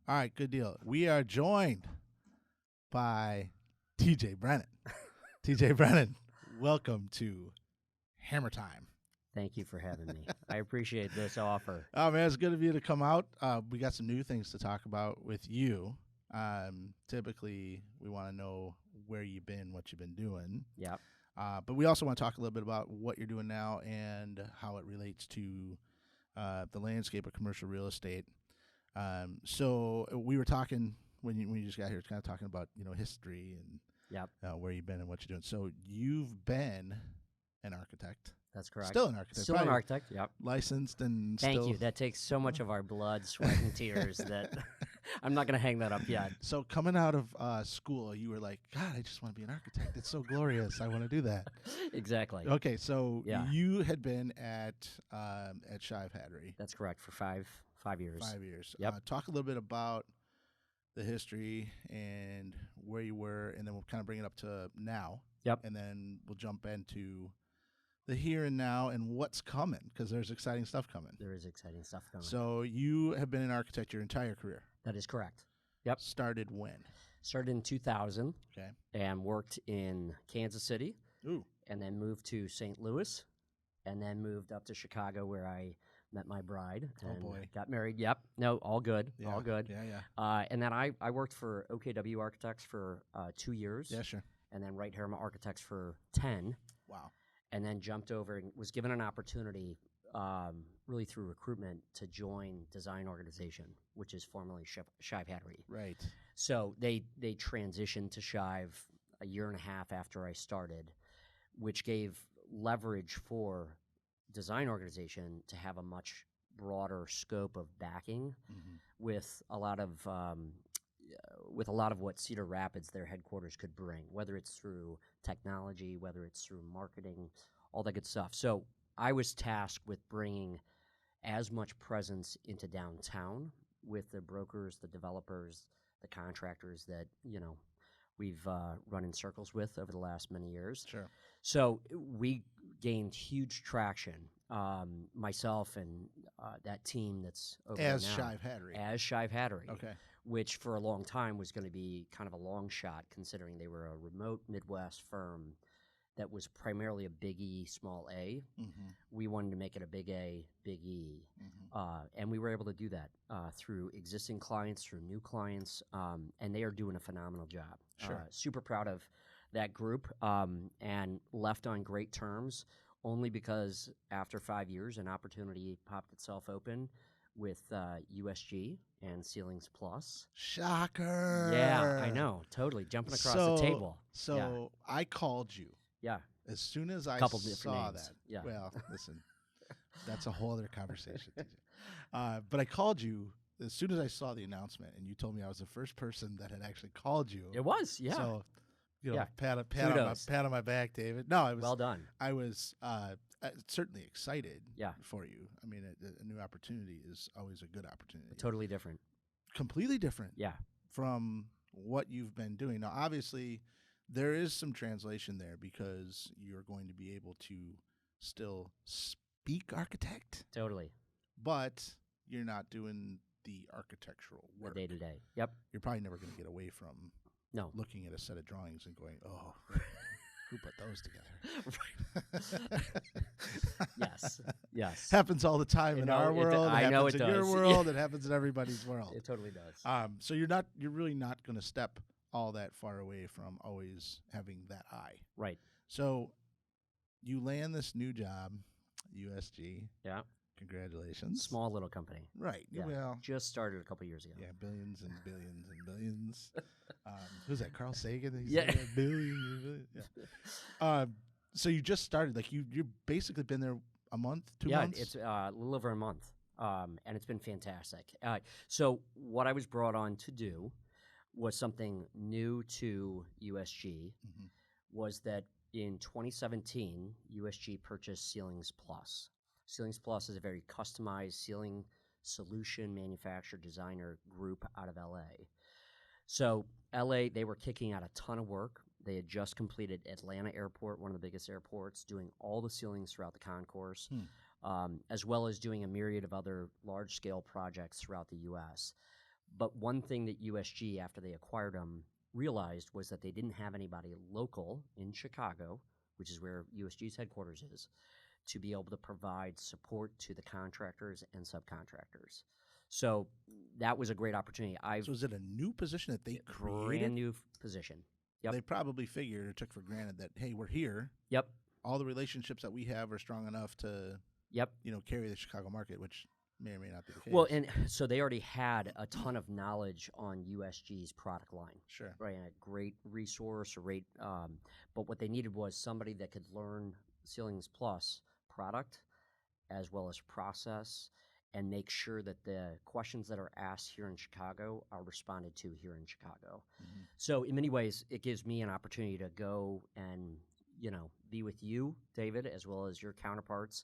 All right, good deal. We are joined by TJ Brennan. TJ Brennan, welcome to Hammer Time. Thank you for having me. I appreciate this offer. Oh, man, it's good of you to come out. We got some new things to talk about with you. Typically, we want to know where you've been, what you've been doing. Yep. But we also want to talk a little bit about what you're doing now and how it relates to the landscape of commercial real estate. So we were talking when you just got here, kind of talking about history and Yep. Where you've been and what you're doing. So you've been an architect. That's correct. Still an architect. Still an architect. Yep. Licensed and Thank still. you. That takes so much of our blood, sweat, and tears that I'm not going to hang that up yet. So coming out of school, you were like, God, I just want to be an architect. It's so glorious. I want to do that. Exactly. Okay, so Yeah. you had been at Shive Hattery. That's correct for five years. 5 years. Yep. Talk a little bit about the history and where you were, and then we'll kind of bring it up to now. Yep. And then we'll jump into the here and now and what's coming, because there's exciting stuff coming. There is exciting stuff coming. So you have been an architect your entire career. That is correct. Yep. Started when? Started in 2000. Okay. And worked in Kansas City. Ooh. And then moved to St. Louis. And then moved up to Chicago, where I met my bride. Oh, and boy. Got married. Yep. No, all good. Yeah. All good. Yeah. And then I worked for OKW Architects for 2 years. Yeah, sure. And then Wright Harriman Architects for 10. Wow. And then jumped over and was given an opportunity, really through recruitment, to join Design Organization, which is formerly Shive Hattery. Right. So they transitioned to Shive a year and a half after I started, which gave leverage for Design Organization to have a much broader scope of backing with a lot of what Cedar Rapids, their headquarters, could bring, whether it's through technology, whether it's through marketing, all that good stuff. So I was tasked with bringing as much presence into downtown with the brokers, the developers, the contractors that, we've run in circles with over the last many years. Sure. So we gained huge traction, myself and that team that's over As there now. Shive Hattery. As Shive Hattery. Okay. Which for a long time was going to be kind of a long shot, considering they were a remote Midwest firm that was primarily a big E, small a. We wanted to make it a big A, big E. And we were able to do that through existing clients, through new clients, and they are doing a phenomenal job. Sure. Super proud of that group, and left on great terms, only because after 5 years, an opportunity popped itself open with USG and Ceilings Plus. Shocker. Yeah, I know. Totally. Jumping across the table. So I called you. Yeah. As soon as I Couple different saw names. that. Yeah. Well, listen, that's a whole other conversation. But I called you as soon as I saw the announcement, and you told me I was the first person that had actually called you. It was, yeah. So, Yeah. pat Kudos. on my back, David. No, I was Well done. I was certainly excited. Yeah. For you. I mean, a new opportunity is always a good opportunity. Totally different. Completely different. Yeah. From what you've been doing. Now, obviously, there is some translation there because you're going to be able to still speak architect, Totally. but you're not doing the architectural work. Day to day. Yep. You're probably never going to get away from No. looking at a set of drawings and going, oh, who put those together? Yes. Yes. Happens all the time in our world. I know it happens in your does. world. It happens in everybody's world. It totally does. So you're really not going to step all that far away from always having that eye. Right. So you land this new job, USG. Yeah. Congratulations. Small little company. Right. Yeah. Well, Just started a couple years ago. yeah, billions and billions and billions. Who's that? Carl Sagan? He's Yeah. like, billions and billions. Yeah. So you just started, like you've basically been there a month, 2 months? Yeah, it's a little over a month, and it's been fantastic. So what I was brought on to do was something new to USG, was that in 2017, USG purchased Ceilings Plus. Ceilings Plus is a very customized ceiling solution manufacturer designer group out of LA. So LA, they were kicking out a ton of work. They had just completed Atlanta Airport, one of the biggest airports, doing all the ceilings throughout the concourse, as well as doing a myriad of other large-scale projects throughout the U.S. But one thing that USG, after they acquired them, realized was that they didn't have anybody local in Chicago, which is where USG's headquarters is, to be able to provide support to the contractors and subcontractors. So that was a great opportunity. So is it a new position that they created? Brand new position. Yep. They probably figured or took for granted that, hey, we're here. Yep. All the relationships that we have are strong enough to, Yep. Carry the Chicago market, which may or may not be the case. Well, and so they already had a ton of knowledge on USG's product line. Sure. Right, and a great resource, but what they needed was somebody that could learn Ceilings Plus product as well as process and make sure that the questions that are asked here in Chicago are responded to here in Chicago. Mm-hmm. So in many ways, it gives me an opportunity to go and, be with you, David, as well as your counterparts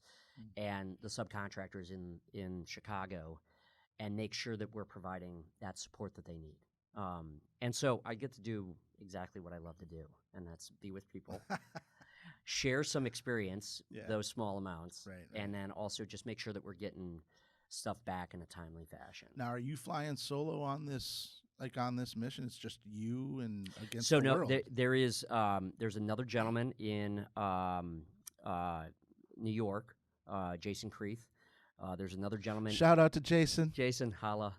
and the subcontractors in Chicago and make sure that we're providing that support that they need. And so I get to do exactly what I love to do, and that's be with people, share some experience, those small amounts, right. And then also just make sure that we're getting stuff back in a timely fashion. Now, are you flying solo on this mission? It's just you and against the world? So no, there's another gentleman in New York, Jason Creeth. There's another gentleman. Shout out to Jason. Jason, holla.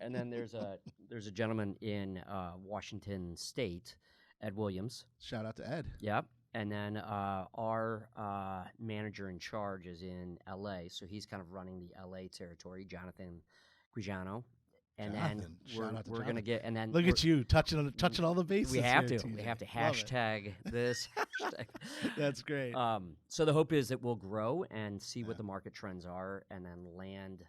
And then there's a gentleman in Washington State, Ed Williams. Shout out to Ed. Yep. And then our manager in charge is in L.A., so he's kind of running the L.A. territory, Jonathan Guigiano. And then we're going to get, and then look at you touching all the bases. We have here, to. TJ. We have to hashtag this. That's great. So the hope is that we'll grow and see what the market trends are, and then land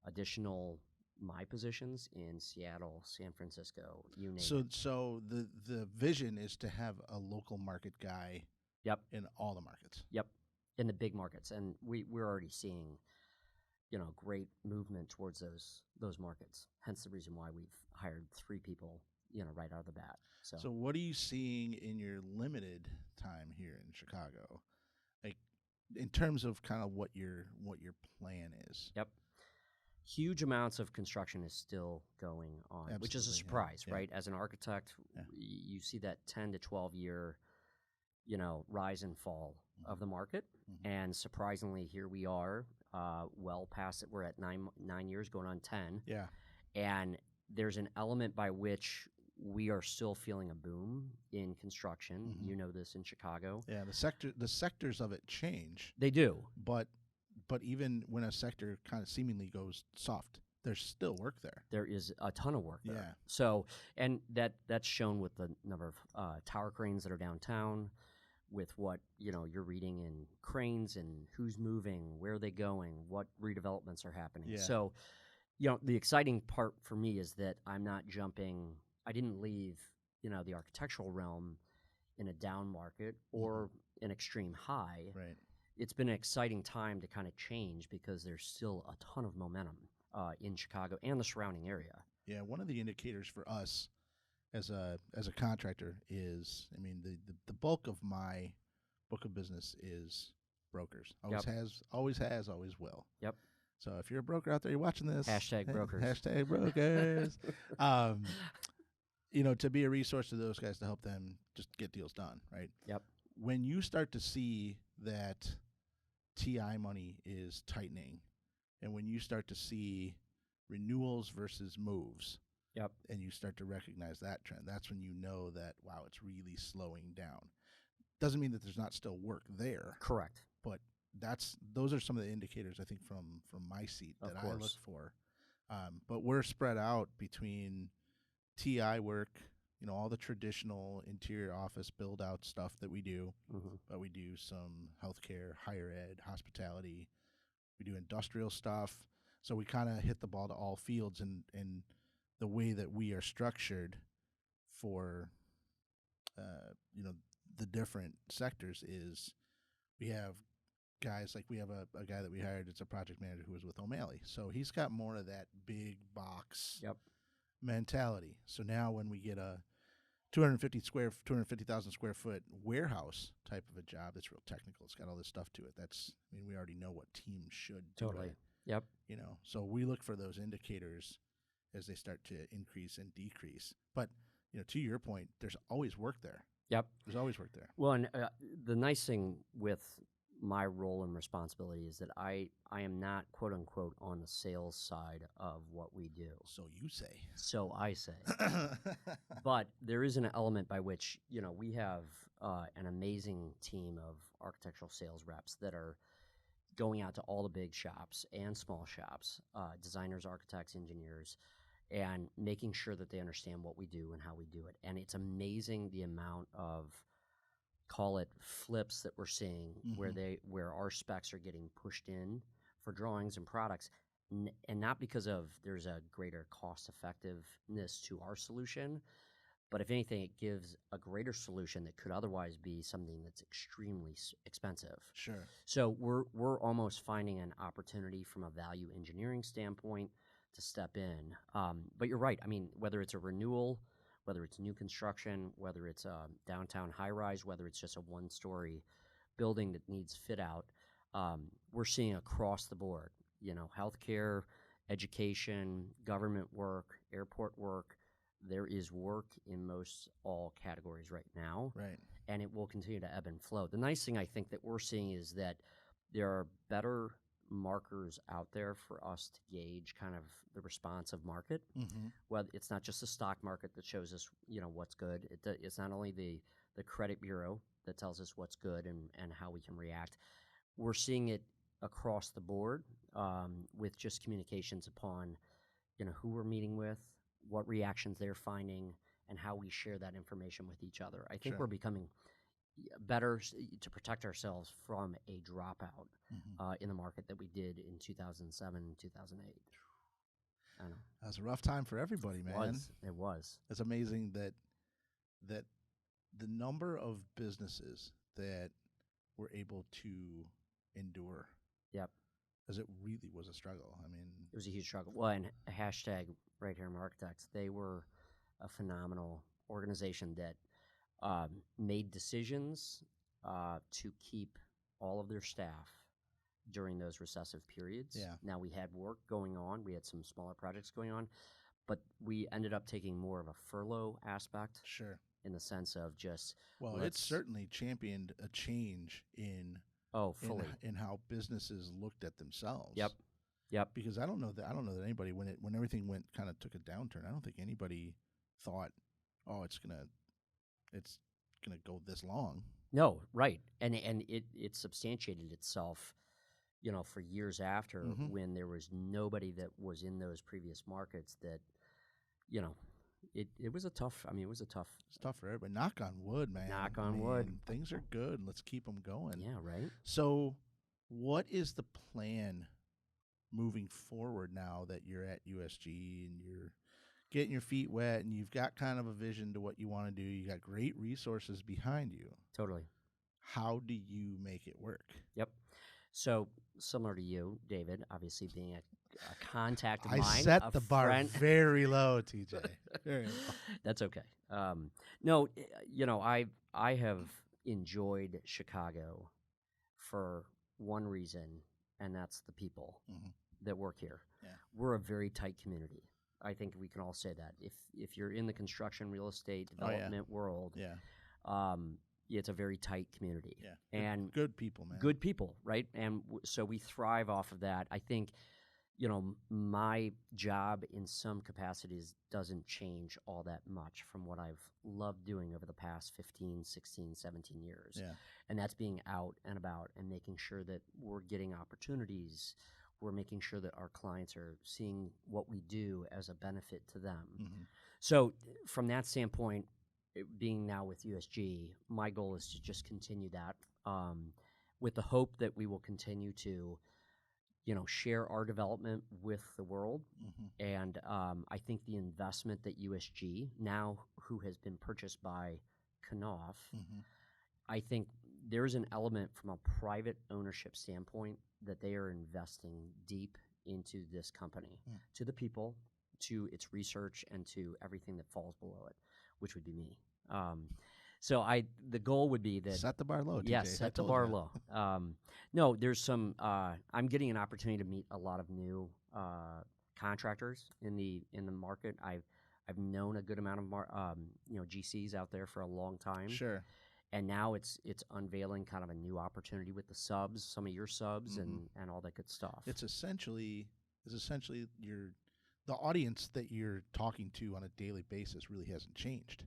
additional my positions in Seattle, San Francisco, you name it. So the vision is to have a local market guy. Yep. In all the markets. Yep. In the big markets, and we're already seeing, great movement towards those markets. Hence the reason why we've hired 3 people, right out of the bat. So what are you seeing in your limited time here in Chicago, like in terms of kind of what your plan is? Yep. Huge amounts of construction is still going on, Absolutely, which is a surprise, right? As an architect, you see that 10 to 12 year, rise and fall of the market. Mm-hmm. And surprisingly, here we are, well past it. We're at 9 years, going on 10. Yeah. And there's an element by which we are still feeling a boom in construction. Mm-hmm. You know this in Chicago. Yeah, the sectors of it change. They do. But even when a sector kind of seemingly goes soft, there's still work there. There is a ton of work there. Yeah. So, and that's shown with the number of tower cranes that are downtown, with what you're reading in cranes and who's moving, where are they going, what redevelopments are happening. Yeah. So, the exciting part for me is that I'm not jumping. I didn't leave the architectural realm in a down market or an extreme high. Right. It's been an exciting time to kind of change because there's still a ton of momentum in Chicago and the surrounding area. Yeah, one of the indicators for us as a contractor is, the bulk of my book of business is brokers. Always has, always will. Yep. So if you're a broker out there, you're watching this. #brokers. #brokers. To be a resource to those guys to help them just get deals done, right? Yep. When you start to see that TI money is tightening, and when you start to see renewals versus moves, yep, and you start to recognize that trend, that's when you know that, wow, it's really slowing down. Doesn't mean that there's not still work there. Correct. But those are some of the indicators, I think, from my seat that I look for. But we're spread out between TI work, all the traditional interior office build-out stuff that we do, but we do some healthcare, higher ed, hospitality. We do industrial stuff. So we kind of hit the ball to all fields, and the way that we are structured for, the different sectors is we have guys, like we have a guy that we hired, it's a project manager who was with O'Malley. So he's got more of that big box mentality. So now when we get a 250,000 square foot warehouse type of a job, that's real technical. It's got all this stuff to it. We already know what teams should do. Totally. Yep. So we look for those indicators as they start to increase and decrease. But to your point, there's always work there. Yep. There's always work there. Well, and the nice thing with my role and responsibility is that I am not, quote unquote, on the sales side of what we do. So you say. So I say. But there is an element by which, we have an amazing team of architectural sales reps that are going out to all the big shops and small shops, designers, architects, engineers, and making sure that they understand what we do and how we do it. And it's amazing the amount of, call it, flips that we're seeing, where our specs are getting pushed in for drawings and products, and not because of there's a greater cost effectiveness to our solution, but if anything, it gives a greater solution that could otherwise be something that's extremely expensive. Sure. So we're almost finding an opportunity from a value engineering standpoint to step in. But you're right. I mean, whether it's a renewal, whether it's new construction, whether it's a downtown high-rise, whether it's just a one-story building that needs fit-out, we're seeing across the board, healthcare, education, government work, airport work. There is work in most all categories right now. Right. And it will continue to ebb and flow. The nice thing I think that we're seeing is that there are better markers out there for us to gauge kind of the responsive market. Well, it's not just the stock market that shows us, what's good. It's not only the credit bureau that tells us what's good and how we can react. We're seeing it across the board with just communications upon, who we're meeting with, what reactions they're finding, and how we share that information with each other. I think we're becoming better to protect ourselves from a dropout in the market that we did in 2007, 2008. I know. That was a rough time for everybody, man. It was. It's amazing that the number of businesses that were able to endure. Yep. Because it really was a struggle. I mean, it was a huge struggle. Well, and hashtag Right Here Architects, they were a phenomenal organization that made decisions to keep all of their staff during those recessive periods. Yeah. Now, we had work going on. We had some smaller projects going on, but we ended up taking more of a furlough aspect. Sure. In the sense of just... Well, it's certainly championed a change in... fully. In how businesses looked at themselves. Yep. Because I don't know that anybody, when everything took a downturn, I don't think anybody thought, oh, it's gonna go this long. No, right. And it substantiated itself, for years after, when there was nobody that was in those previous markets that, it was a tough. I mean, it was a tough. It's tough for everybody. Knock on wood, man. Knock on wood. Things are good. Let's keep them going. Yeah, right. So, what is the plan moving forward now that you're at USG and you're getting your feet wet and you've got kind of a vision to what you want to do? You got great resources behind you. Totally. How do you make it work? Yep. So, similar to you, David, obviously being a contact of mine. I set the bar very low, TJ. Very low. That's okay. No, I have enjoyed Chicago for one reason, and that's the people that work here. Yeah. We're a very tight community. I think we can all say that. If you're in the construction, real estate, development world, it's a very tight community. Yeah. And good people, man. Good people, right? And so we thrive off of that. I think, my job in some capacities doesn't change all that much from what I've loved doing over the past 15, 16, 17 years. Yeah. And that's being out and about and making sure that we're getting opportunities. We're making sure that our clients are seeing what we do as a benefit to them. So from that standpoint, being now with USG, my goal is to just continue that with the hope that we will continue to, share our development with the world. And I think the investment that USG, now who has been purchased by Knauf, I think there's an element from a private ownership standpoint that they are investing deep into this company, to the people, to its research, and to everything that falls below it, which would be me. So the goal would be that set the bar low. TJ. Yes, set the bar low. No, there's some. I'm getting an opportunity to meet a lot of new contractors in the market. I've known a good amount of GCs out there for a long time. Sure. And now it's unveiling kind of a new opportunity with the subs, some of your subs, and all that good stuff. It's essentially the audience that you're talking to on a daily basis really hasn't changed.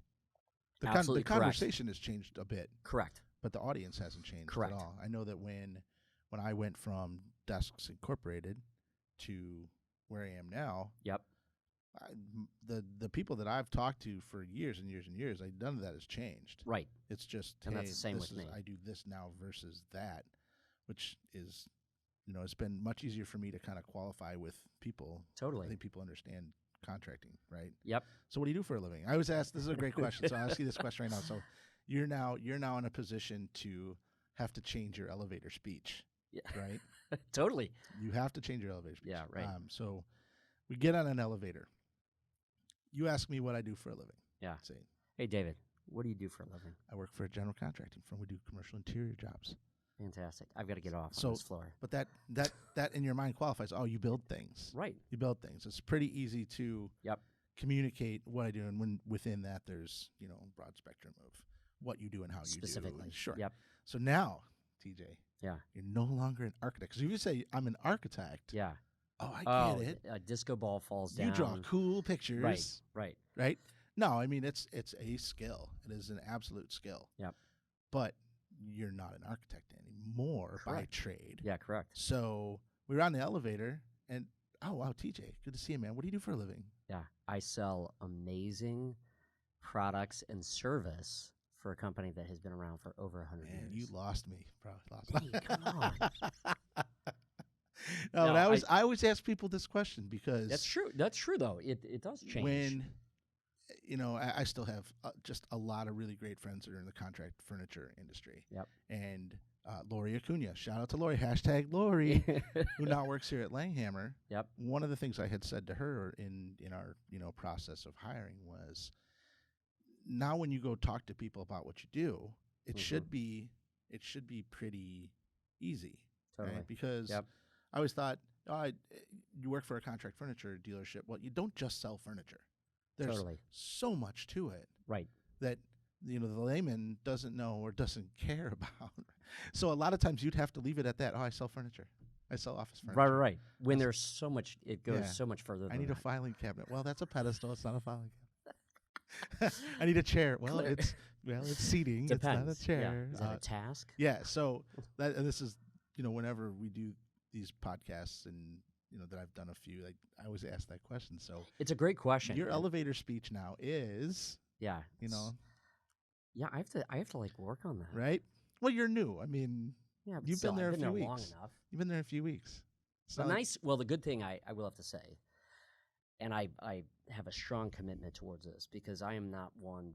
The conversation has changed a bit. Correct. But the audience hasn't changed Correct. at all. I know that when I went from Desks Incorporated to where I am now, yep, the people that I've talked to for years and years and years, none of that has changed. Right. It's just, and that's the same with me. I do this now versus that, which is, it's been much easier for me to kind of qualify with people. Totally. I think people understand contracting, right? Yep. So what do you do for a living? I was asked, this is a great question. So I'll ask you this question right now. So you're now in a position to have to change your elevator speech, right? Totally. You have to change your elevator speech. Yeah, right. So we get on an elevator. You ask me what I do for a living. Yeah. Say, hey, David, what do you do for a living? I work for a general contracting firm. We do commercial interior jobs. Fantastic. I've got to get off on this floor. But that in your mind qualifies. Oh, you build things. Right. You build things. It's pretty easy to communicate what I do, and within that there's broad spectrum of what you do and how you do. Specifically. Sure. Yep. So now, TJ, you're no longer an architect. Because if you say I'm an architect, oh, I get it. A disco ball falls down. You draw cool pictures. Right. No, I mean it's a skill. It is an absolute skill. Yep. But you're not an architect anymore by trade. Yeah, correct. So we were on the elevator, and oh wow, TJ, good to see you, man. What do you do for a living? Yeah, I sell amazing products and service for a company that has been around for over 100 years. You lost me. Probably lost me. Hey, come on. No, I always ask people this question because that's true. That's true, though. It does change. When I still have just a lot of really great friends that are in the contract furniture industry. Yep. And Lori Acuna, shout out to Lori, hashtag Lori, who now works here at Langehaumer. Yep. One of the things I had said to her in our process of hiring was, now when you go talk to people about what you do, it should be pretty easy. Totally. Right? Because I always thought, you work for a contract furniture dealership. Well, you don't just sell furniture. There's so much to it, right? That the layman doesn't know or doesn't care about. So a lot of times you'd have to leave it at that. Oh, I sell furniture. I sell office furniture. Right. When there's so much, it goes so much further. I need a filing cabinet. Well, that's a pedestal. It's not a filing cabinet. I need a chair. Well, it's seating. Depends. It's not a chair. Yeah. Is that a task? Yeah. So and this is whenever we do these podcasts and that I've done a few, I always ask that question. So it's a great question. Your elevator speech now is Yeah, I have to work on that. Right. Well, you're new. I mean, you've been there a few weeks. Long enough. You've been there a few weeks. The good thing I will have to say, and I have a strong commitment towards this because I am not one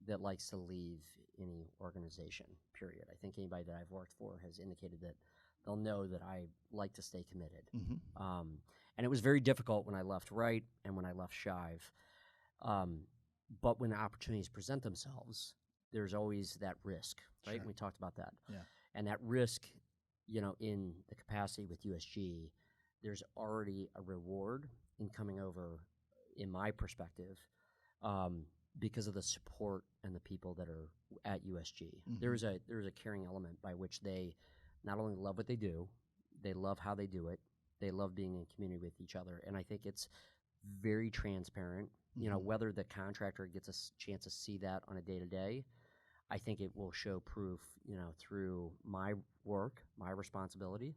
that likes to leave any organization, period. I think anybody that I've worked for has indicated that they'll know that I like to stay committed. And it was very difficult when I left Wright and when I left Shive. But when the opportunities present themselves, there's always that risk, right? Sure. We talked about that. Yeah. And that risk, in the capacity with USG, there's already a reward in coming over, in my perspective, because of the support and the people that are at USG. There's a caring element by which they not only love what they do, they love how they do it, they love being in community with each other. And I think it's very transparent. Whether the contractor gets a chance to see that on a day-to-day, I think it will show proof, through my work, my responsibility.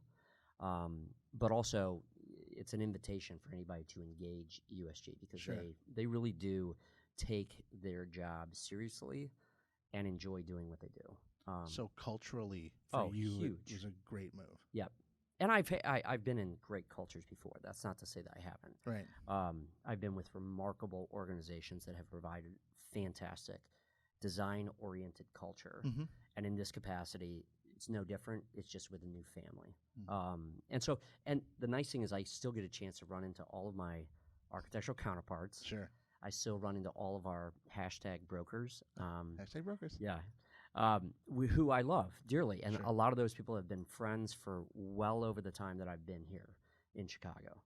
But also, it's an invitation for anybody to engage USG because they really do take their job seriously and enjoy doing what they do. So culturally, for you, huge. It was a great move. Yep. And I've been in great cultures before. That's not to say that I haven't. Right. I've been with remarkable organizations that have provided fantastic design-oriented culture. And in this capacity, it's no different. It's just with a new family. And the nice thing is I still get a chance to run into all of my architectural counterparts. Sure. I still run into all of our hashtag brokers. Hashtag brokers. Yeah. Who I love dearly. And a lot of those people have been friends for well over the time that I've been here. in Chicago,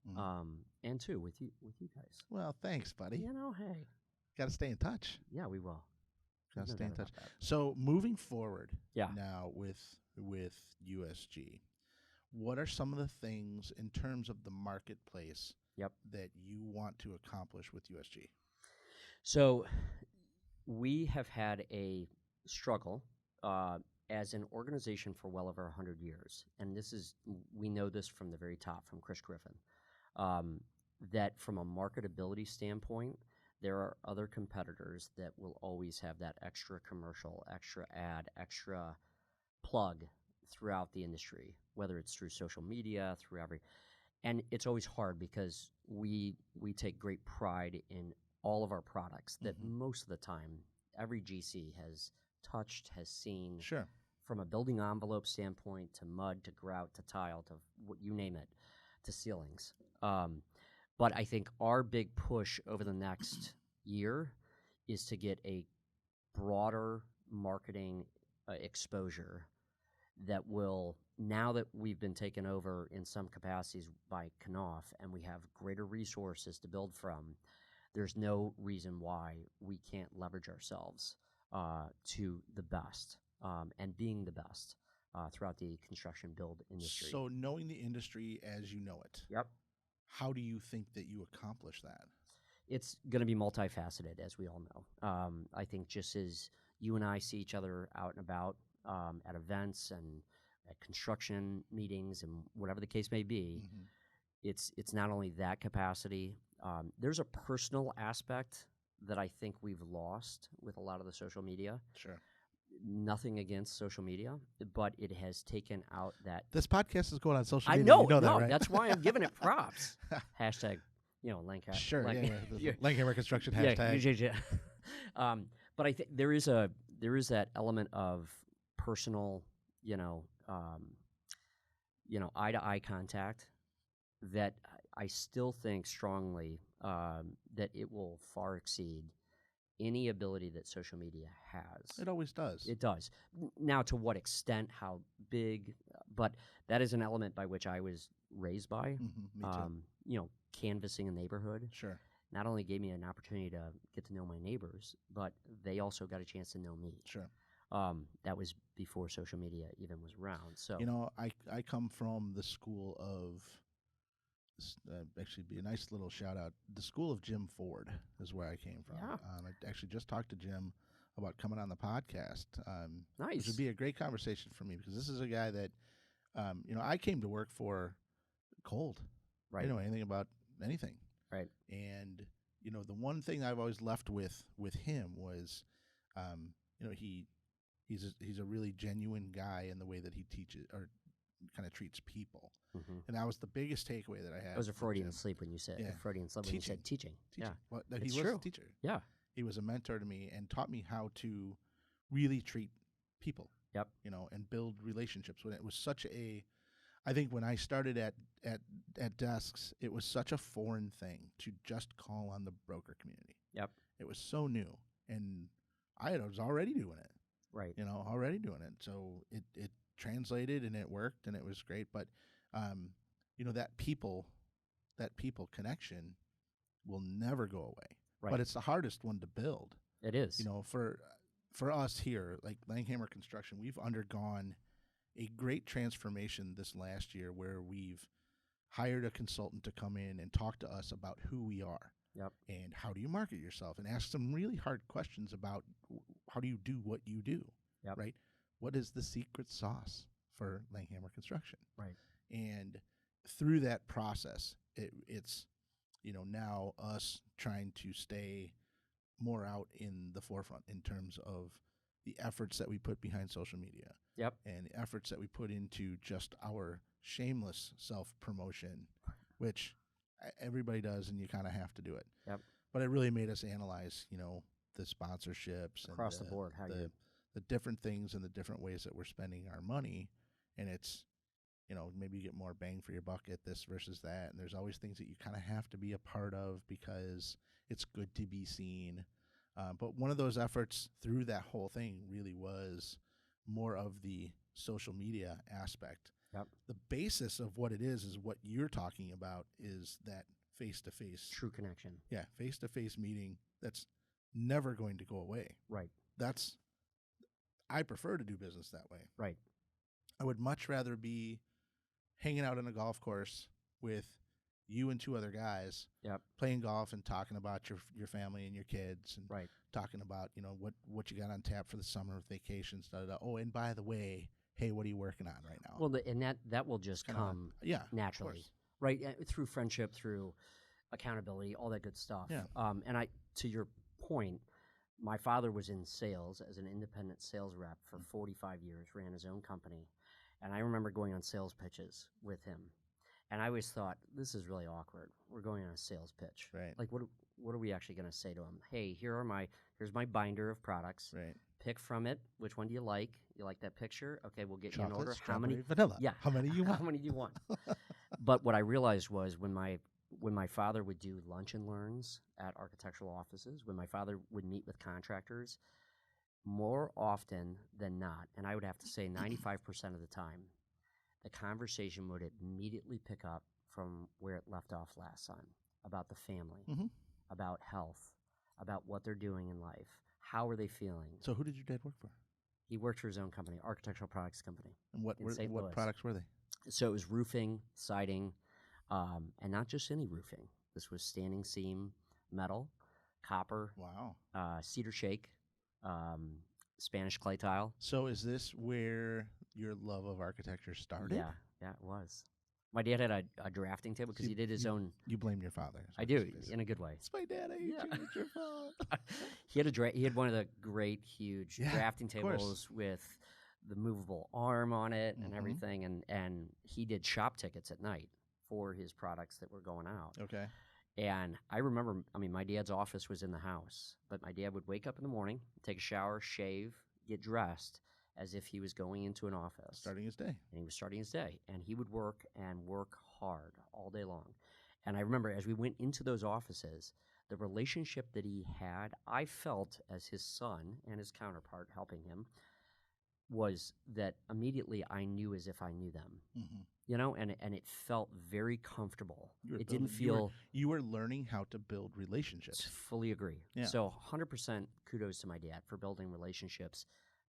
and too with you guys. Well, thanks, buddy. Hey, Got to stay in touch. Yeah, we will. Got to No stay in doubt touch. about that. So moving forward, Yeah. now with USG, what are some of the things in terms of the marketplace that you want to accomplish with USG? So we have had a struggle as an organization for well over 100 years, and we know this from the very top, from Chris Griffin, that from a marketability standpoint, there are other competitors that will always have that extra commercial, extra ad, extra plug throughout the industry, whether it's through social media, and it's always hard because we take great pride in all of our products that most of the time every GC has touched, has seen, from a building envelope standpoint to mud to grout to tile to what you name it, to ceilings. But I think our big push over the next year is to get a broader marketing exposure that will, now that we've been taken over in some capacities by Knauf and we have greater resources to build from, there's no reason why we can't leverage ourselves to the best and being the best throughout the construction build industry. So knowing the industry as you know it. Yep. How do you think that you accomplish that? It's going to be multifaceted, as we all know. I think just as you and I see each other out and about at events and at construction meetings and whatever the case may be, it's not only that capacity. There's a personal aspect that I think we've lost with a lot of the social media. Sure. Nothing against social media, but it has taken out that. This podcast is going on social media. I know, you know no, that, right? That's why I'm giving it props. Hashtag, Langehaumer. Sure, Langehaumer Construction hashtag. Yeah. But I think there is that element of personal, eye-to-eye contact that I still think strongly that it will far exceed any ability that social media has. It always does. It does. Now, to what extent, how big, but that is an element by which I was raised by. Me too. Canvassing a neighborhood. Sure. Not only gave me an opportunity to get to know my neighbors, but they also got a chance to know me. Sure. That was before social media even was around. So I come from the school of actually be a nice little shout out. The school of Jim Ford is where I came from. Yeah. I actually just talked to Jim about coming on the podcast. Nice. Which would be a great conversation for me because this is a guy that, I came to work for cold. Right. I didn't know anything about anything. Right. And, the one thing I've always left with him was, he's a really genuine guy in the way that he teaches or kind of treats people. And that was the biggest takeaway that I had. It was a Freudian sleep when you said Freudian slip when you said teaching. Yeah, well, it's he true. was a teacher. Yeah, he was a mentor to me and taught me how to really treat people. Yep. And build relationships. When it was I think when I started at desks, it was such a foreign thing to just call on the broker community. Yep. It was so new, and I was already doing it. Right. Already doing it. So it translated and it worked and it was great. But that people connection will never go away. Right. But it's the hardest one to build. It is. For us here, like Langehaumer Construction, we've undergone a great transformation this last year where we've hired a consultant to come in and talk to us about who we are. Yep. And how do you market yourself and ask some really hard questions about how do you do what you do. Yep. Right? What is the secret sauce for Langehaumer Construction? Right. And through that process, it's now us trying to stay more out in the forefront in terms of the efforts that we put behind social media. Yep. And the efforts that we put into just our shameless self-promotion, which everybody does, and you kind of have to do it. Yep. But it really made us analyze, the sponsorships across and the board, the different things and the different ways that we're spending our money, and it's, maybe you get more bang for your buck at this versus that, and there's always things that you kind of have to be a part of because it's good to be seen. But one of those efforts through that whole thing really was more of the social media aspect. Yep. The basis of what it is what you're talking about is that face-to-face. True connection. Yeah, face-to-face meeting that's never going to go away. Right. I prefer to do business that way. Right. I would much rather be hanging out on a golf course with you and 2 other guys, Yep. playing golf and talking about your family and your kids, and Right. talking about what you got on tap for the summer vacations. Oh, and by the way, hey, what are you working on right now? Well, and that will just come naturally, right? Through friendship, through accountability, all that good stuff. Yeah. And to your point, my father was in sales as an independent sales rep for 45 years, ran his own company. And I remember going on sales pitches with him. And I always thought, this is really awkward. We're going on a sales pitch. Right. Like, what are we actually going to say to him? Hey, here's my binder of products. Right. Pick from it. Which one do you like? You like that picture? Okay, we'll get Chocolate, you an order. strawberry, How many? vanilla? Yeah. How many do you want? How many do you want? But what I realized was when my father would do lunch and learns at architectural offices, when my father would meet with contractors, more often than not, and I would have to say 95% of the time, the conversation would immediately pick up from where it left off last time, about the family, about health, about what they're doing in life, how are they feeling. So who did your dad work for? He worked for his own company, architectural products company. And what products were they? So it was roofing, siding, and not just any roofing. This was standing seam metal, copper, Wow, cedar shake, Spanish clay tile. So is this where your love of architecture started? Yeah, it was. My dad had a drafting table because he did his own. You blame your father. I do, in a good way. It's my dad. I hate you. It's your fault. He had one of the great, huge drafting tables with the movable arm on it and everything, and he did shop tickets at night for his products that were going out. Okay. And I remember, my dad's office was in the house, but my dad would wake up in the morning, take a shower, shave, get dressed as if he was going into an office. Starting his day. And he was starting his day. And he would work hard all day long. And I remember as we went into those offices, the relationship that he had, I felt as his son and his counterpart helping him, was that immediately I knew as if I knew them. And it felt very comfortable. It didn't feel... You were learning how to build relationships. Fully agree. Yeah. So 100% kudos to my dad for building relationships,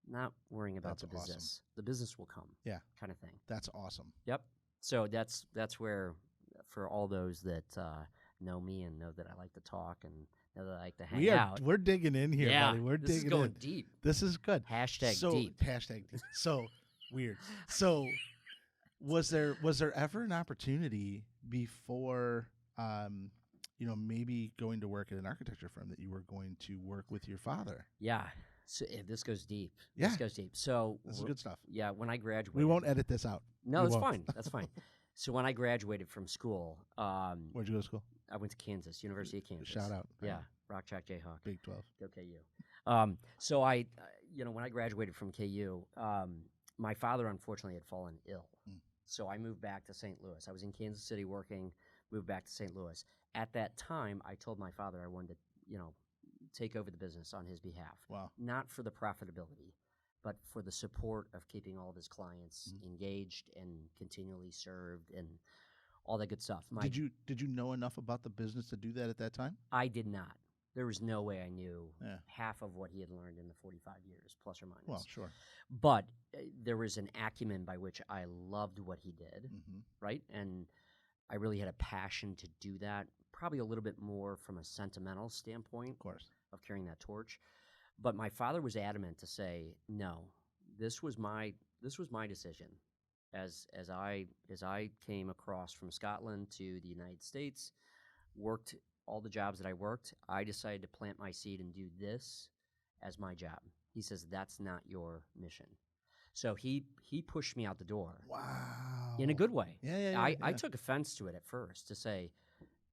not worrying about the business. Awesome. The business will come. Yeah. Kind of thing. That's awesome. Yep. So that's where, for all those that know me and know that I like to talk and know that I like to hang out. We're digging in here, buddy. We're digging in. This is going deep. This is good. Hashtag deep. Hashtag deep. So weird. So was there ever an opportunity before, maybe going to work at an architecture firm that you were going to work with your father? Yeah. So this goes deep. Yeah. This goes deep. So this is good stuff. Yeah. When I graduated, we won't edit this out. No, that's fine. That's fine. So when I graduated from school, where'd you go to school? I went to Kansas, University of Kansas. Shout out. Yeah. Rock Chalk Jayhawk. Big 12. Go KU. So I, when I graduated from KU, my father unfortunately had fallen ill. So I moved back to St. Louis. I was in Kansas City working, moved back to St. Louis. At that time, I told my father I wanted to, take over the business on his behalf. Wow. Not for the profitability, but for the support of keeping all of his clients engaged and continually served and all that good stuff. Did you know enough about the business to do that at that time? I did not. There was no way I knew half of what he had learned in the 45 years, plus or minus. Well, sure. But there was an acumen by which I loved what he did, right? And I really had a passion to do that, probably a little bit more from a sentimental standpoint, of course, of carrying that torch. But my father was adamant to say, no, this was my decision. As I came across from Scotland to the United States, worked all the jobs that I worked, I decided to plant my seed and do this as my job. He says, that's not your mission. So he pushed me out the door. Wow. In a good way. Yeah. I took offense to it at first, to say,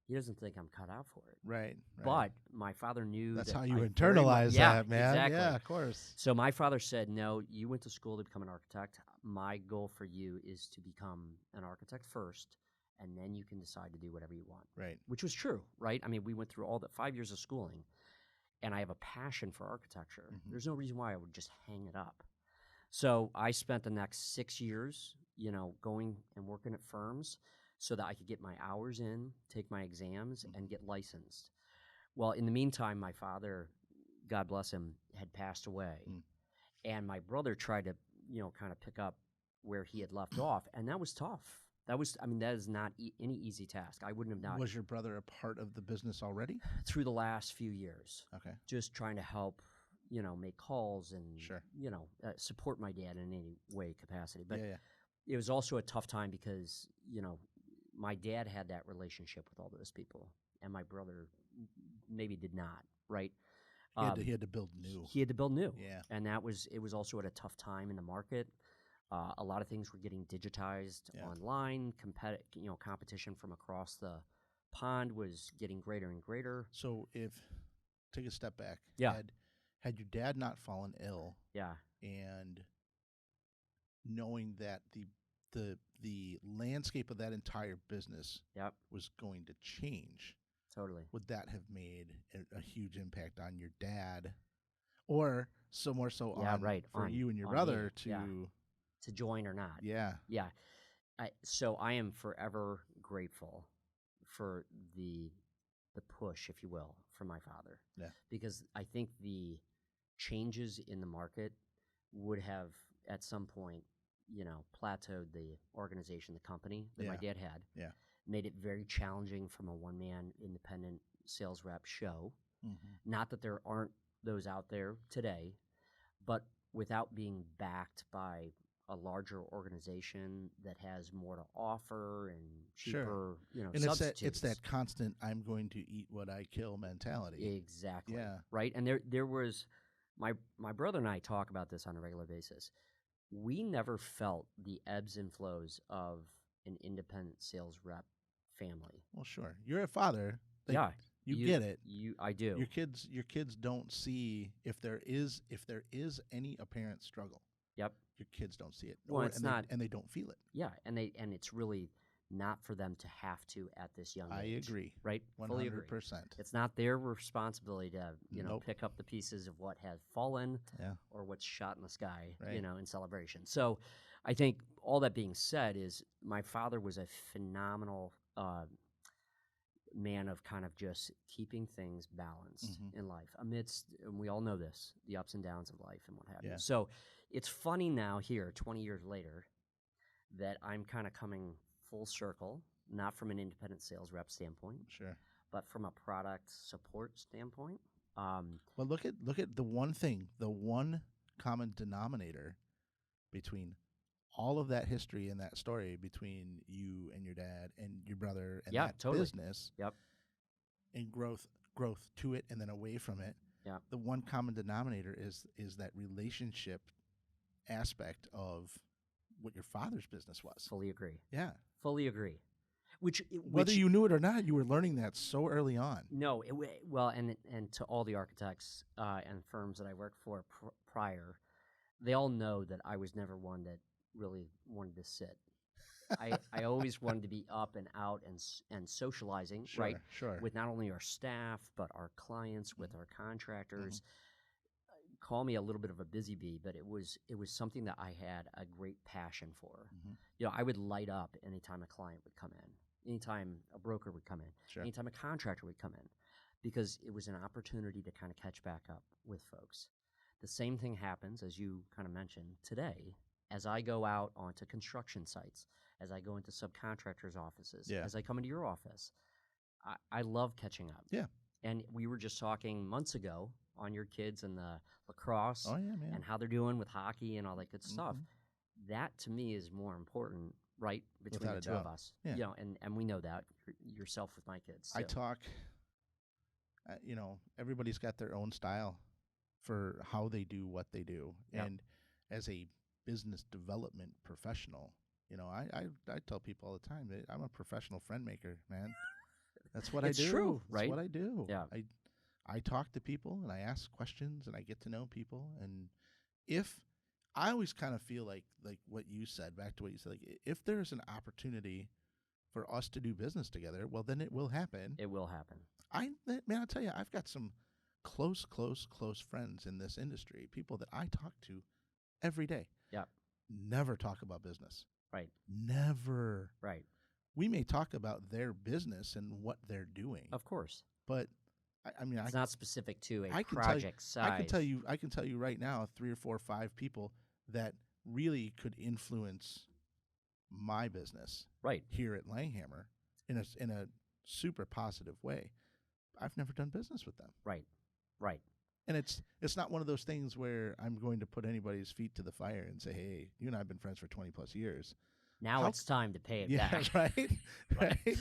he doesn't think I'm cut out for it. Right. But my father knew that's that how you internalize that, man. Exactly. Yeah, of course. So my father said, no, you went to school to become an architect. My goal for you is to become an architect first, and then you can decide to do whatever you want. Right. Which was true, right? I mean, we went through all the 5 years of schooling, and I have a passion for architecture. There's no reason why I would just hang it up. So I spent the next 6 years going and working at firms so that I could get my hours in, take my exams, and get licensed. Well, in the meantime, my father, God bless him, had passed away. And my brother tried to, kind of pick up where he had left off. And that was tough. That is not any easy task. I wouldn't have done. Was your brother a part of the business already? Through the last few years. Okay. Just trying to help, make calls and, Sure. Support my dad in any way capacity. But yeah. It was also a tough time because, my dad had that relationship with all those people, and my brother maybe did not, right? He had to build new. He had to build new. Yeah. And it was also at a tough time in the market. A lot of things were getting digitized online. Competition from across the pond was getting greater and greater. So take a step back. Yeah. Had your dad not fallen ill, yeah, and knowing that the landscape of that entire business was going to change, totally, would that have made a huge impact on your dad, or more so on you and your brother to join or not? Yeah. So I am forever grateful for the push, if you will, from my father. Yeah. Because I think the changes in the market would have at some point, plateaued the organization, the company that my dad had. Yeah. Made it very challenging from a one-man independent sales rep show. Mm-hmm. Not that there aren't those out there today, but without being backed by a larger organization that has more to offer and cheaper, and substitutes. It's that constant "I'm going to eat what I kill" mentality. Exactly. Yeah. Right. And there was my brother and I talk about this on a regular basis. We never felt the ebbs and flows of an independent sales rep family. Well, sure. You're a father. You get it. I do. Your kids don't see if there is any apparent struggle. Yep. Your kids don't see it. Well, and they don't feel it. Yeah, and it's really not for them to have to at this young age. I agree. Right? 100%. Fully agree. It's not their responsibility to, pick up the pieces of what has fallen or what's shot in the sky, in celebration. So I think all that being said is my father was a phenomenal man of kind of just keeping things balanced in life amidst, and we all know this, the ups and downs of life and what have you. So it's funny now here, 20 years later, that I'm kind of coming full circle, not from an independent sales rep standpoint, sure, but from a product support standpoint. Well, look at the one common denominator between all of that history and that story between you and your dad and your brother and that business. Yep. And growth to it and then away from it. Yeah. The one common denominator is that relationship aspect of what your father's business was. Fully agree. Yeah. Fully agree. Whether you knew it or not, you were learning that so early on. No, and to all the architects and firms that I worked for prior, they all know that I was never one that really wanted to sit. I always wanted to be up and out and socializing, right? Sure. With not only our staff but our clients, with our contractors. Call me a little bit of a busy bee, but it was something that I had a great passion for. I would light up anytime a client would come in, anytime a broker would come in, anytime a contractor would come in, because it was an opportunity to kind of catch back up with folks. The same thing happens, as you kind of mentioned today, as I go out onto construction sites, as I go into subcontractors' offices, as I come into your office. I love catching up. Yeah. And we were just talking months ago on your kids and the lacrosse man. and how they're doing with hockey and all that good stuff. That to me is more important, right, between Without the two of us. Yeah. And we know that yourself with my kids. I talk, everybody's got their own style for how they do what they do. Yep. And as a business development professional, I tell people all the time that I'm a professional friend maker, man. That's what I do. It's true, right? That's what I do. Yeah. I talk to people and I ask questions and I get to know people. And if I always kind of feel like what you said, back to what you said, like if there's an opportunity for us to do business together, well, then it will happen. It will happen. I'll tell you, I've got some close friends in this industry, people that I talk to every day. Yeah. Never talk about business. Right. Never. Right. We may talk about their business and what they're doing, Of course. but I mean, It's not specific to a I can tell you, project size. I can tell you right now, 3 or 4 or 5 people that really could influence my business Right. here at Langhammer in a super positive way. I've never done business with them. Right. Right. And it's not one of those things where I'm going to put anybody's feet to the fire and say, hey, you and I have been friends for 20 plus years. Now it's time to pay it Yeah, back. right? Right?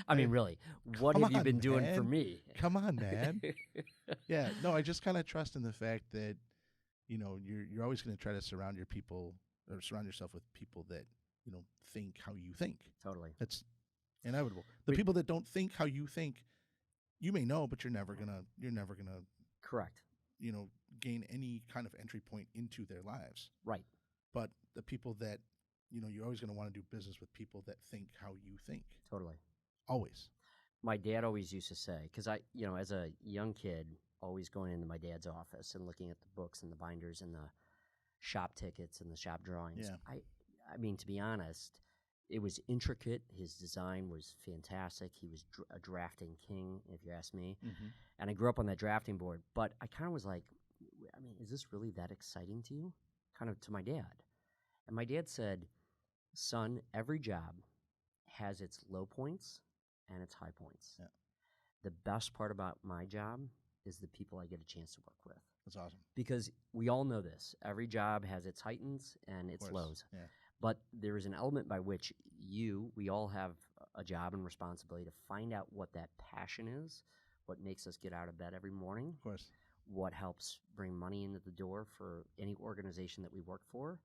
I mean, really, what Come have you on, been doing man. for me? Come on, man. Yeah, no, I just kind of trust in the fact that, you know, you're always going to try to surround yourself with people that, you know, think how you think. Totally. That's inevitable. The people that don't think how you think, you may know, but you're never gonna Correct. you know, gain any kind of entry point into their lives. Right. But the people that, you know, you're always going to want to do business with people that think how you think. Totally. Always. My dad always used to say, because I, you know, as a young kid, always going into my dad's office and looking at the books and the binders and the shop tickets and the shop drawings. Yeah. I mean, to be honest, it was intricate. His design was fantastic. He was a drafting king, if you ask me. Mm-hmm. And I grew up on that drafting board. But I kind of was like, I mean, is this really that exciting to you? Kind of to my dad. And my dad said, son, every job has its low points and its high points. Yeah. The best part about my job is the people I get a chance to work with. That's awesome. Because we all know this. Every job has its heightens and its lows. Yeah. But there is an element by which we all have a job and responsibility to find out what that passion is, what makes us get out of bed every morning, Of course. what helps bring money into the door for any organization that we work for,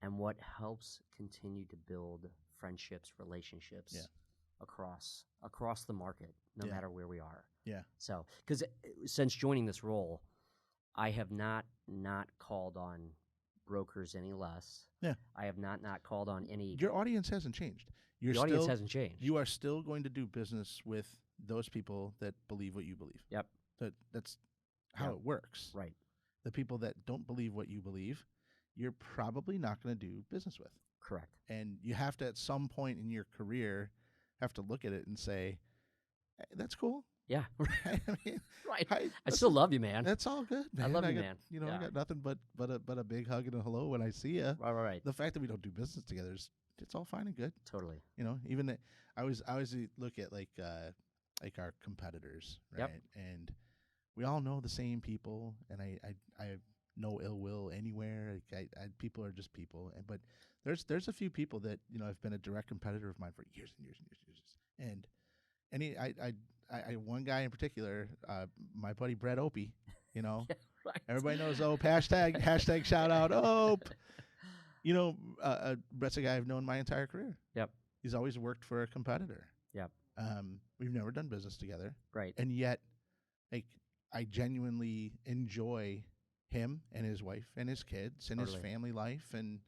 and what helps continue to build friendships, relationships across the market, no matter where we are. Yeah. So, because since joining this role, I have not called on brokers any less. Yeah. I have not called on any. Your audience hasn't changed. The audience hasn't changed. You are still going to do business with those people that believe what you believe. Yep. That's how it works. Right. The people that don't believe what you believe, you're probably not going to do business with. Correct. And you have to, at some point in your career, have to look at it and say, hey, that's cool. Yeah. I mean, right. I still love you, man. That's all good, man. I love you, man. You know, I got nothing but a big hug and a hello when I see you. Right. The fact that we don't do business together it's all fine and good. Totally. You know, even I always look at like our competitors, right? Yep. And we all know the same people, and I have no ill will anywhere. Like people are just people, but there's a few people that, you know, have been a direct competitor of mine for years and years and years and years. And I one guy in particular, my buddy Brett Opie, you know, Right. Everybody knows Ope. Hashtag shout out Ope. You know, Brett's a guy I've known my entire career. Yep. He's always worked for a competitor. Yep. We've never done business together. Right. And yet, like, I genuinely enjoy him and his wife and his kids and his family life, and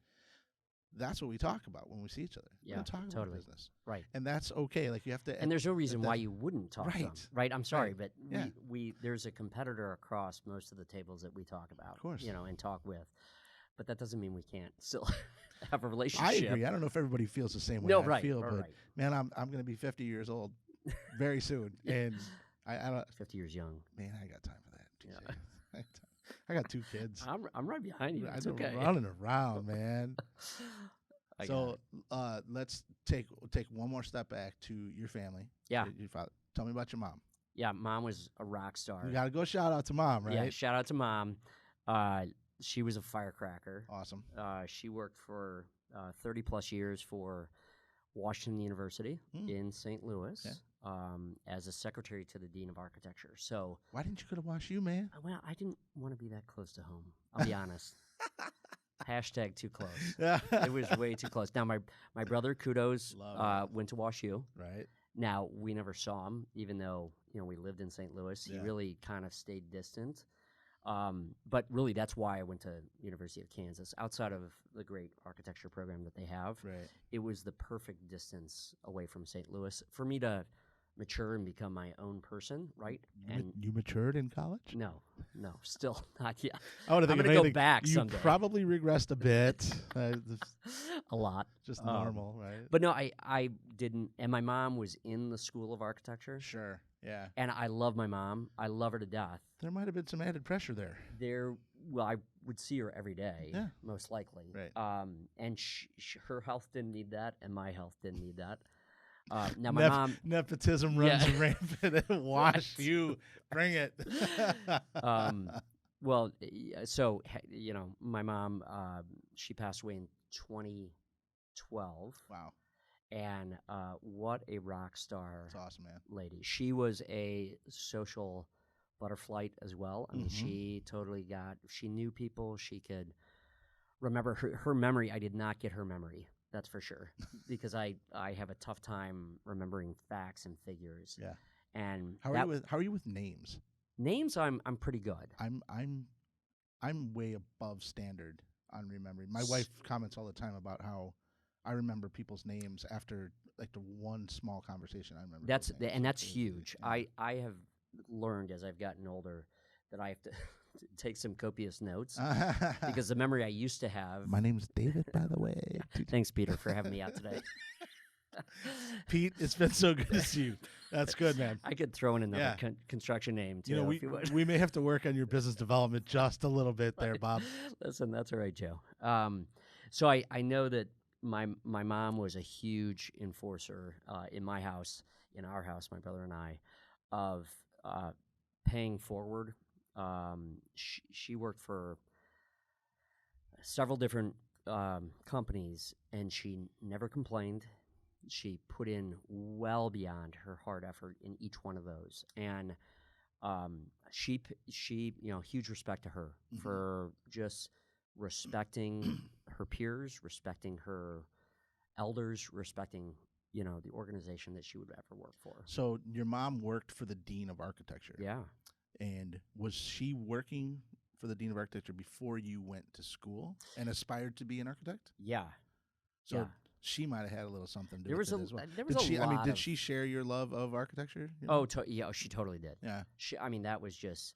that's what we talk about when we see each other. Yeah, we don't talk about business. Right. And that's okay. Like, you have to. And there's no reason why you wouldn't talk to them. Right. I'm sorry, but Yeah. we there's a competitor across most of the tables that we talk about. Of course. You know, and talk with. But that doesn't mean we can't still have a relationship. I agree. I don't know if everybody feels the same way I feel, but man, I'm going to be 50 years old very soon, and I don't. 50 years young. Man, I got time for that. Yeah. I got 2 kids. I'm right behind you. It's okay. Running around, man. So let's take one more step back to your family. Yeah. Your father. Tell me about your mom. Yeah, mom was a rock star. You got to go shout out to mom, right? Yeah, shout out to mom. She was a firecracker. Awesome. She worked for 30 plus years for Washington University in St. Louis as a secretary to the Dean of Architecture. So why didn't you go to WashU, man? Well, I didn't want to be that close to home. I'll be honest. Hashtag too close. It was way too close. Now, my brother, Kudos, went to WashU. Right. Now, we never saw him, even though, you know, we lived in St. Louis. He really kind of stayed distant. But really, that's why I went to University of Kansas. Outside of the great architecture program that they have, it was the perfect distance away from St. Louis for me to mature and become my own person, right? And You matured in college? no, still not yet. I would I'm think going to go back you someday. probably regressed a bit. A lot. Just normal, right? But no, I didn't. And my mom was in the School of Architecture. Sure, yeah. And I love my mom. I love her to death. There might have been some added pressure there. Well, I would see her every day, Yeah. most likely. Right. And her health didn't need that, and my health didn't need that. Now my mom, nepotism runs rampant. Wash you, bring it. Well, so my mom, she passed away in 2012. Wow, and what a rock star! that's awesome, man. Lady. She was a social butterfly as well. I mean, she totally she knew people. She could remember her memory. I did not get her memory, that's for sure, because I have a tough time remembering facts and figures. Yeah. And how are you with names? Names, I'm pretty good. I'm way above standard on remembering. My wife comments all the time about how I remember people's names after like the one small conversation. I remember that's huge. Yeah. I have learned as I've gotten older that I have to take some copious notes because the memory I used to have. My name's David, by the way. Thanks, Peter, for having me out today. Pete, it's been so good to see you. That's good, man. I could throw in another construction name too. We may have to work on your business development just a little bit there, Bob. Listen, that's all right, Joe. So I know that my mom was a huge enforcer in my house, in our house, my brother and I, of paying forward. She worked for several different companies, and she never complained. She put in well beyond her hard effort in each one of those, and she huge respect to her for just respecting her peers, respecting her elders, respecting the organization that she would ever work for. So your mom worked for the Dean of Architecture. Yeah. And was she working for the Dean of Architecture before you went to school and aspired to be an architect? Yeah. So she might have had a little something to do with it as well. There was a lot. Did she share your love of architecture? Oh, yeah, she totally did. Yeah. That was just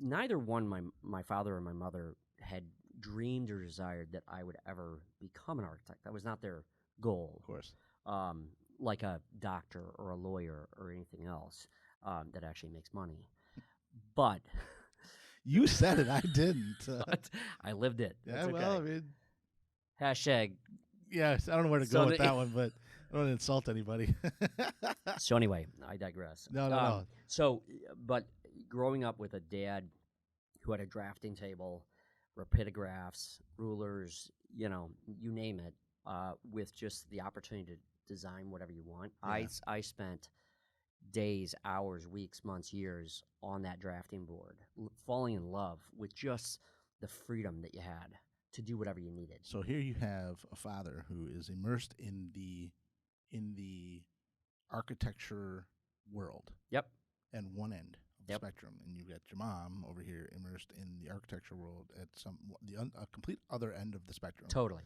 neither one. My father or my mother had dreamed or desired that I would ever become an architect. That was not their goal. Of course. Like a doctor or a lawyer or anything else that actually makes money. But you said it. I didn't. But I lived it. Yeah. That's okay. Well, I mean, hashtag. Yes, I don't know where to go with that one, but I don't want to insult anybody. So anyway, I digress. No. So, but growing up with a dad who had a drafting table, rapidographs, rulers, you name it, with just the opportunity to design whatever you want. Yeah. I spent days, hours, weeks, months, years on that drafting board, falling in love with just the freedom that you had to do whatever you needed. So here you have a father who is immersed in the architecture world. Yep. And one end of the spectrum, and you've got your mom over here immersed in the architecture world at a complete other end of the spectrum. Totally.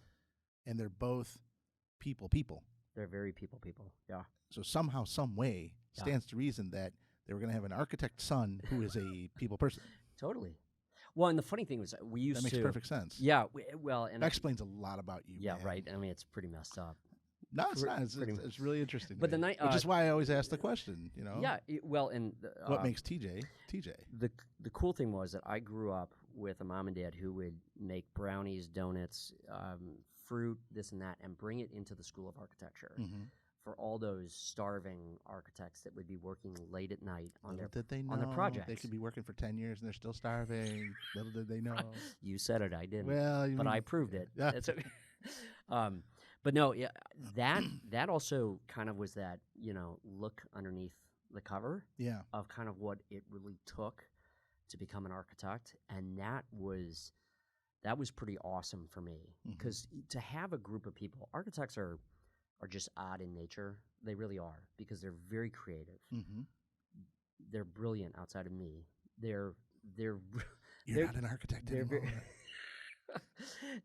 And they're both people. They're very people. Yeah. So somehow, some way, stands to reason that they were going to have an architect son who is a people person. Totally. Well, and the funny thing was, we used to. That makes perfect sense. Yeah. And that explains a lot about you. Yeah. Man. Right. I mean, it's pretty messed up. No, it's not. It's really interesting. But which is why I always ask the question. Yeah. And what makes TJ? The cool thing was that I grew up with a mom and dad who would make brownies, donuts, fruit, this and that, and bring it into the School of Architecture for all those starving architects that would be working late at night on their projects. They could be working for 10 years and they're still starving. Little did they know. You said it, I didn't. Well, but I proved it. Yeah. It's okay. But no, that also kind of was that, look underneath the cover of kind of what it really took to become an architect, and that was pretty awesome for me because to have a group of people, architects are just odd in nature. They really are, because they're very creative. They're brilliant outside of me. You're not an architect anymore.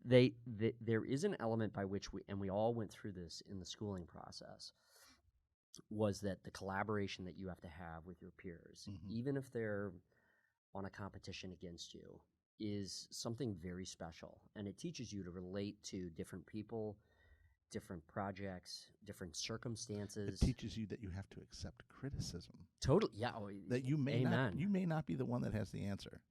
There is an element by which we all went through this in the schooling process, was that the collaboration that you have to have with your peers, even if they're on a competition against you, is something very special. And it teaches you to relate to different people, different projects, different circumstances. It teaches you that you have to accept criticism. Totally, yeah. That you may not be the one that has the answer.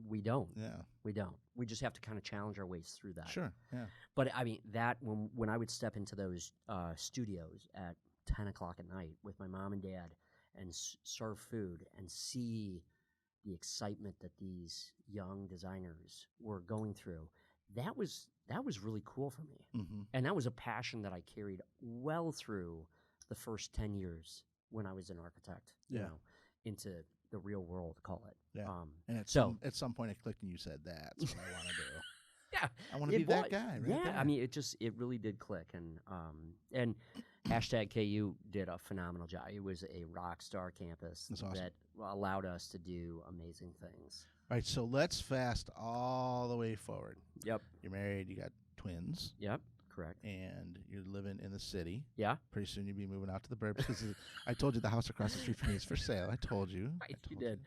We don't. Yeah. We don't. We just have to kind of challenge our ways through that. Sure, yeah. But, I mean, that when I would step into those studios at 10 o'clock at night with my mom and dad and serve food and see the excitement that these young designers were going through, that was really cool for me. And that was a passion that I carried well through the first 10 years when I was an architect, you know, into the real world, call it. Yeah. And at some point it clicked and you said, that's what I want to do. Yeah. I want to be that guy, right? Yeah, I mean, it really did click. And hashtag KU did a phenomenal job. It was a rock star campus that allowed us to do amazing things. All right, so let's fast all the way forward. Yep. You're married, you got twins. Yep, correct. And you're living in the city. Yeah. Pretty soon you'll be moving out to the burbs because I told you the house across the street from me is for sale. I told you. Right, you did.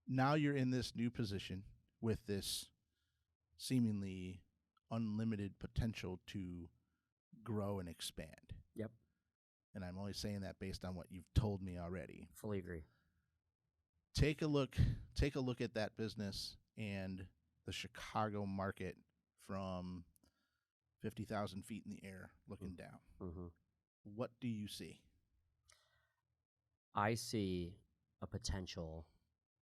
Now you're in this new position with this seemingly unlimited potential to grow and expand. Yep. And I'm only saying that based on what you've told me already. Fully agree. Take a look at that business and the Chicago market from 50,000 feet in the air looking down. What do you see? I see a potential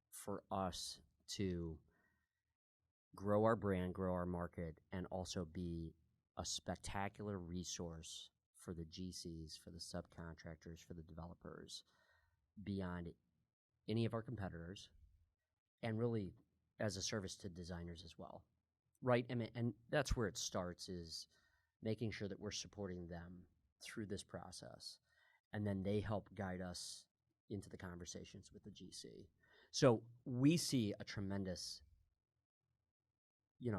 for us to grow our brand, grow our market, and also be a spectacular resource for the GCs, for the subcontractors, for the developers, beyond any of our competitors, and really as a service to designers as well, right? And that's where it starts, is making sure that we're supporting them through this process, and then they help guide us into the conversations with the GC. So we see a tremendous,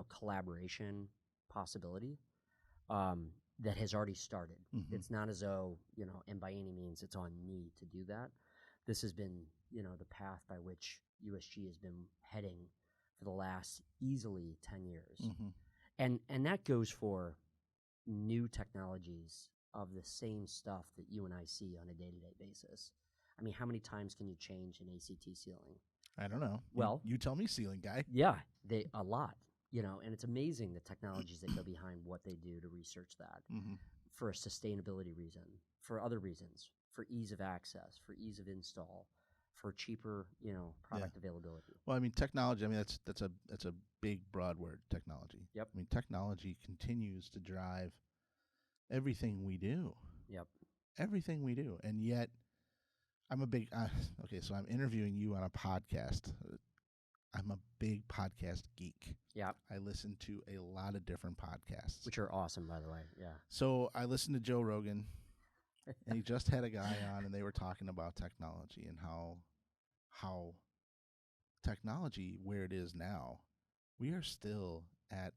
collaboration possibility that has already started. It's not as though, and by any means it's on me to do that. This has been, the path by which USG has been heading for the last easily 10 years. And that goes for new technologies of the same stuff that you and I see on a day-to-day basis. I mean, how many times can you change an ACT ceiling? I don't know. Well, you tell me, ceiling guy. Yeah, a lot. And it's amazing the technologies that go behind what they do to research that for a sustainability reason, for other reasons, for ease of access, for ease of install, for cheaper, product availability. Well, I mean, technology. I mean, that's a big, broad word, technology. Yep. I mean, technology continues to drive everything we do. Yep. Everything we do, and yet I'm a big. Okay, so I'm interviewing you on a podcast. I'm a big podcast geek. Yeah. I listen to a lot of different podcasts. Which are awesome, by the way. Yeah. So I listened to Joe Rogan, and he just had a guy on, and they were talking about technology and how technology, where it is now, we are still at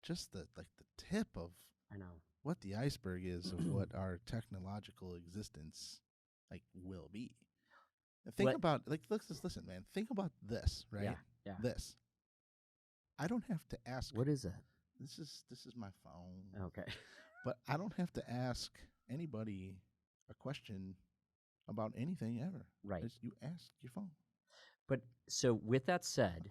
just the tip of what the iceberg is of what our technological existence will be. Think about listen, man. Think about this, right? Yeah. This. I don't have to ask. What is it? This is my phone. Okay. But I don't have to ask anybody a question about anything ever. Right. You ask your phone. But so with that said,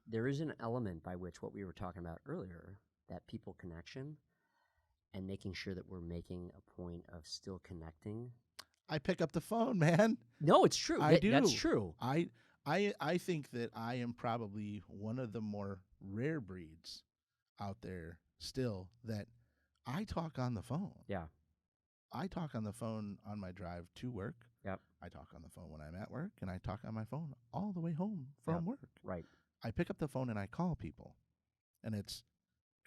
there is an element by which what we were talking about earlier, that people connection, and making sure that we're making a point of still connecting. I pick up the phone, man. No, it's true. I do. That's true. I think that I am probably one of the more rare breeds out there still that I talk on the phone. Yeah. I talk on the phone on my drive to work. Yep. I talk on the phone when I'm at work, and I talk on my phone all the way home from work. Right. I pick up the phone and I call people, and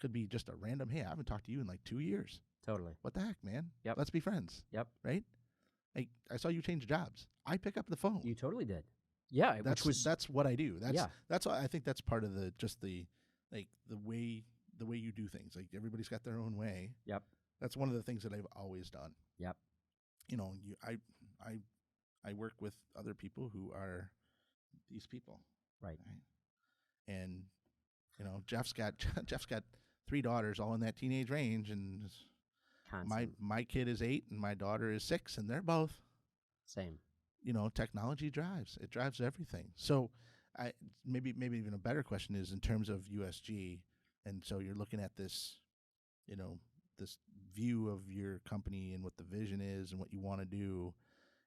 could be just a random, hey, I haven't talked to you in 2 years. Totally. What the heck, man? Yep. Let's be friends. Yep. Right? Hey, I saw you change jobs. I pick up the phone. You totally did. Yeah. That's what I do. That's why I think that's part of the way you do things. Everybody's got their own way. Yep. That's one of the things that I've always done. Yep. I work with other people who are these people. Right. And Jeff's got 3 daughters, all in that teenage range, and my kid is 8 and my daughter is 6, and they're both same. Technology drives everything. So maybe even a better question is in terms of USG, and so you're looking at this, this view of your company and what the vision is and what you want to do,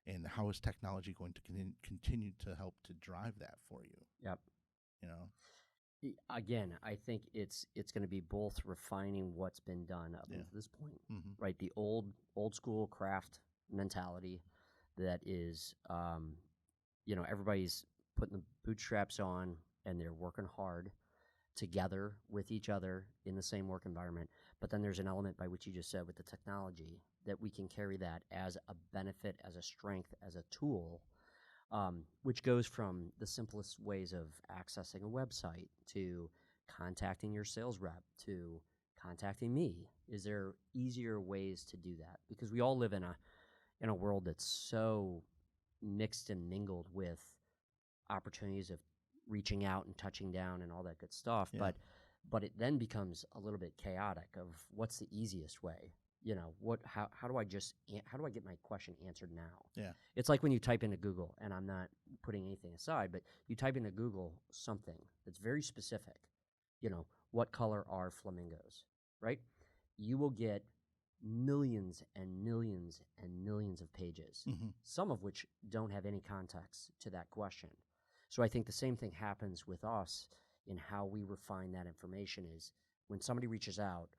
and how is technology going to continue to help to drive that for you? Yep. Again, I think it's going to be both refining what's been done up until this point, right? The old school craft mentality that is, everybody's putting the bootstraps on and they're working hard together with each other in the same work environment. But then there's an element by which you just said with the technology that we can carry that as a benefit, as a strength, as a tool, which goes from the simplest ways of accessing a website to contacting your sales rep to contacting me. Is there easier ways to do that? Because we all live in a world that's so mixed and mingled with opportunities of reaching out and touching down and all that good stuff. Yeah. But it then becomes a little bit chaotic of what's the easiest way. How do I get my question answered now? Yeah. It's like when you type into Google, and I'm not putting anything aside, but you type into Google something that's very specific. What color are flamingos, right? You will get millions and millions and millions of pages, some of which don't have any context to that question. So I think the same thing happens with us in how we refine that information is when somebody reaches out,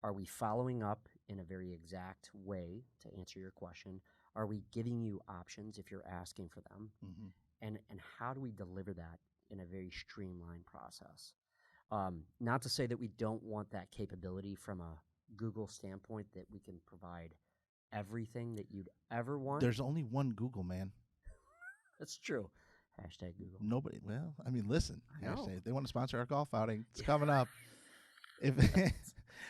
are we following up in a very exact way to answer your question? Are we giving you options if you're asking for them? And how do we deliver that in a very streamlined process? Not to say that we don't want that capability from a Google standpoint that we can provide everything that you'd ever want. There's only one Google, man. That's true. Hashtag Google. Nobody. Well, I mean, listen. Hashtag, they want to sponsor our golf outing. It's coming up. If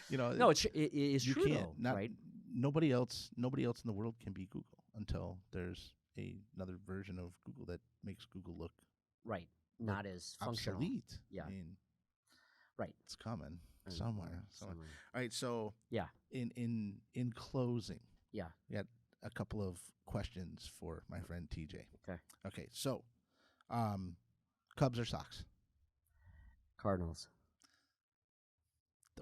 no, it is true. Though, right? Nobody else in the world can be Google until there's another version of Google that makes Google look right, not as functional. Obsolete. Yeah. I mean, right. It's coming somewhere. All right. So yeah. In closing, yeah, we got a couple of questions for my friend TJ. Okay. So, Cubs or Sox? Cardinals.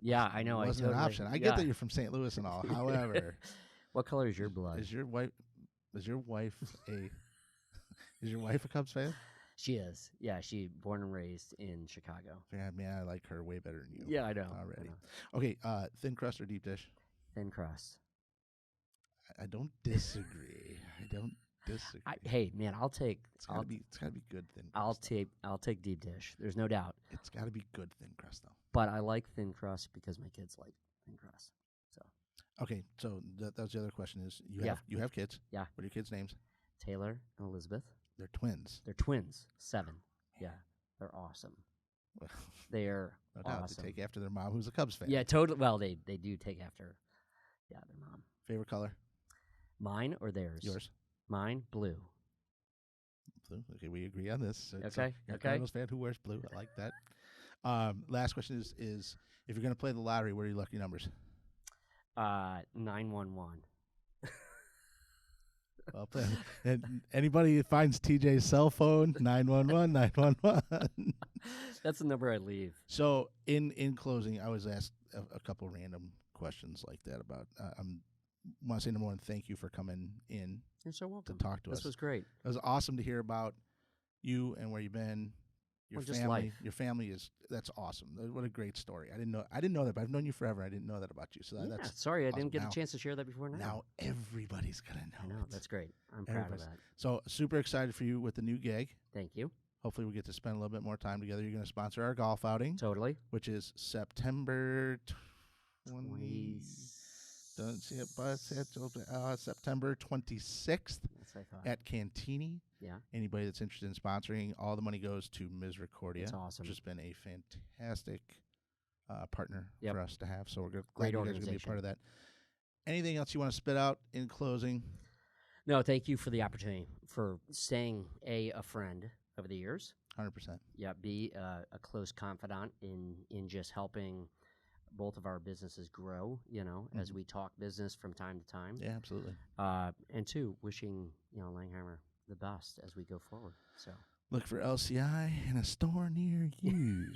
I know. Wasn't an option. I get that you're from St. Louis and all. However, what color is your blood? Is your wife a Cubs fan? She is. Yeah, she born and raised in Chicago. Yeah, man, I like her way better than you. Yeah, I know. Already. Okay, thin crust or deep dish? Thin crust. I don't disagree. Hey, man, I'll take. It's gotta be good thin crust. I'll take deep dish. There's no doubt. It's gotta be good thin crust though. But I like thin crust because my kids like thin crust. So. Okay, so that was the other question. Is you have kids? Yeah. What are your kids' names? Taylor and Elizabeth. They're twins. 7. Yeah, they're awesome. Well, they're no doubt awesome. They take after their mom, who's a Cubs fan. Yeah, totally. Well, they do take after, their mom. Favorite color? Mine or theirs? Yours. Mine, blue. Blue. Okay, we agree on this. Okay. You're a Cardinals fan who wears blue. I like that. Last question is if you're going to play the lottery, what are your lucky numbers? 911. Well, and anybody who finds TJ's cell phone, 911, 911. That's the number I leave. So in closing, I was asked a couple random questions like that about. I want to say number one, thank you for coming in. You're so welcome to talk to us. This was great. It was awesome to hear about you and where you've been. Your family. Life. Your family that's awesome. What a great story. I didn't know that, but I've known you forever. I didn't know that about you. So that's sorry, awesome. I didn't get a chance to share that before now. Now everybody's gonna know it. That's great. I'm proud of that. So super excited for you with the new gig. Thank you. Hopefully we get to spend a little bit more time together. You're going to sponsor our golf outing. Totally. Which is September 20. Don't see it, but September 26th at Cantini. Yeah. Anybody that's interested in sponsoring, all the money goes to Misericordia. That's awesome. Which has been a fantastic partner for us to have. So we're glad Great you guys are organization. going to be a part of that. Anything else you want to spit out in closing? No, thank you for the opportunity for staying a friend over the years. 100%. Yeah, be a close confidant in just helping both of our businesses grow, as we talk business from time to time. Yeah, absolutely. And two, wishing, Langehaumer the best as we go forward. So look for LCI in a store near you.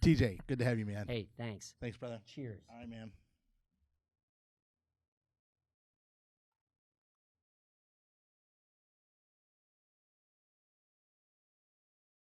TJ, good to have you, man. Hey, thanks. Thanks, brother. Cheers. All right, man.